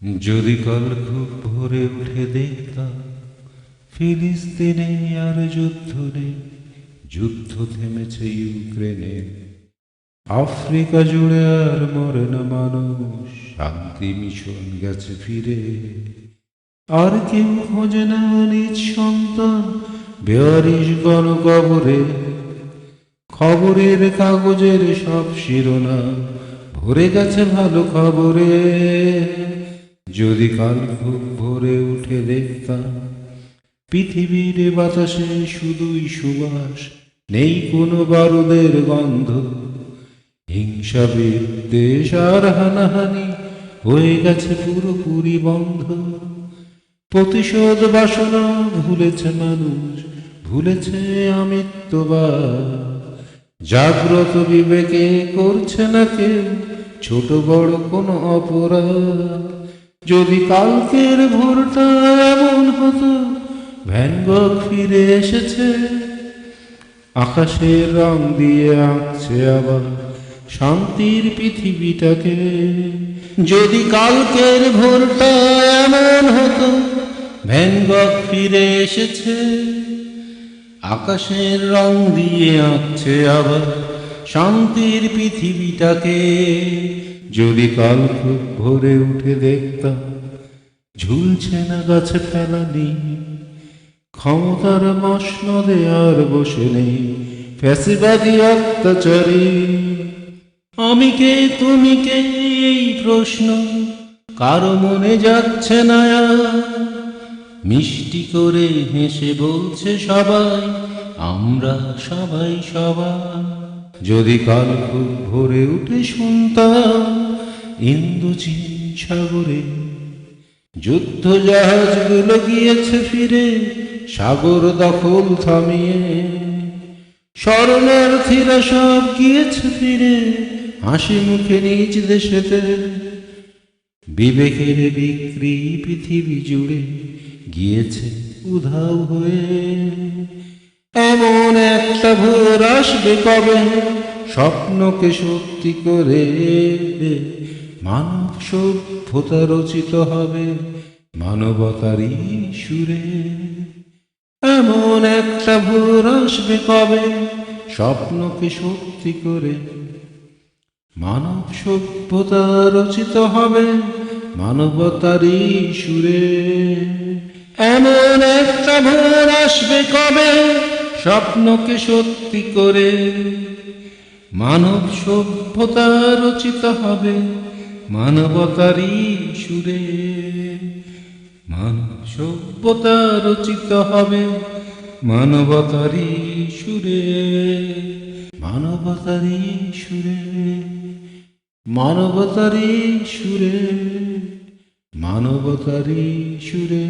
যদি কাল খুব ভোরে উঠে দেখতাম ফিলিস্তিনে আর যুদ্ধ নেই, যুদ্ধ থেমেছে ইউক্রেনে। আফ্রিকা জুড়ে আর মরে না মানুষ, শান্তি মিশন গেছে ফিরে। আর কেউ খোঁজে না নিজ সন্তান বেয়ারিশ গণকবরে। খবরের কাগজের সব শিরোনাম ভরে গেছে ভালো খবরে। যদি কাল খুব ভোরে উঠে দেখতাম পৃথিবীর বাতাসে শুধুই সুবাস, নেই কোনো বারুদের গন্ধ। হিংসা বিদ্বেষ আর হানাহানি হয়ে গেছে পুরোপুরি বন্ধ। প্রতিশোধ বাসনা ভুলেছে মানুষ, ভুলেছে আমিত্ববাদ। জাগ্রত বিবেকে করছে না কেউ ছোট বড় কোনো অপরাধ। যদি কালকের ভোরটা এমন হতো ভ্যান গঘ ফিরে এসেছে, আকাশের রং দিয়ে আঁকছে আবার শান্তির পৃথিবীটাকে। যদি কালকের ভোরটা এমন হতো ভ্যান গঘ ফিরে এসেছে, আকাশের রং দিয়ে আঁকছে আবার শান্তির পৃথিবীটাকে। যদি কাল খুব ভোরে উঠে দেখতাম ঝুলছে না গাছে ফেলানি, ক্ষমতার মসনদে আর বসে নেই ফ্যাসিবাদী অত্যাচারী। আমি কে তুমি কে এই প্রশ্ন কারো মনে যাচ্ছে না আর। মিষ্টি করে হেসে বলছে সবাই আমরা সবাই সবাই। যদি কাল খুব ভোরে উঠে শুনতাম ইন্দোচীন সাগরে যুদ্ধ জাহাজগুলো গিয়েছে ফিরে সাগর দখল থামিয়ে। শরণার্থীরা সব গিয়েছে ফিরে হাসি মুখে নিজ দেশেতে। বিবেকের বিক্রি পৃথিবী জুড়ে গিয়েছে উধাও হয়ে। এমন একটা ভোর আসবে কবে স্বপ্নকে সত্যি করে, মানব সভ্যতা রচিত হবে মানবতারই সুরে। এমন একটা ভোর আসবে কবে স্বপ্নকে সত্যি করে, মানব সভ্যতা রচিত হবে মানবতারই সুরে। এমন একটা ভোর আসবে কবে স্বপ্নকে সত্যি করে, মানব সভ্যতা রচিত হবে মানবতারই সুরে। মানব সভ্যতা রচিত হবে মানবতারই সুরে। মানবতারই সুরে, মানবতারই সুরে, মানবতারই সুরে।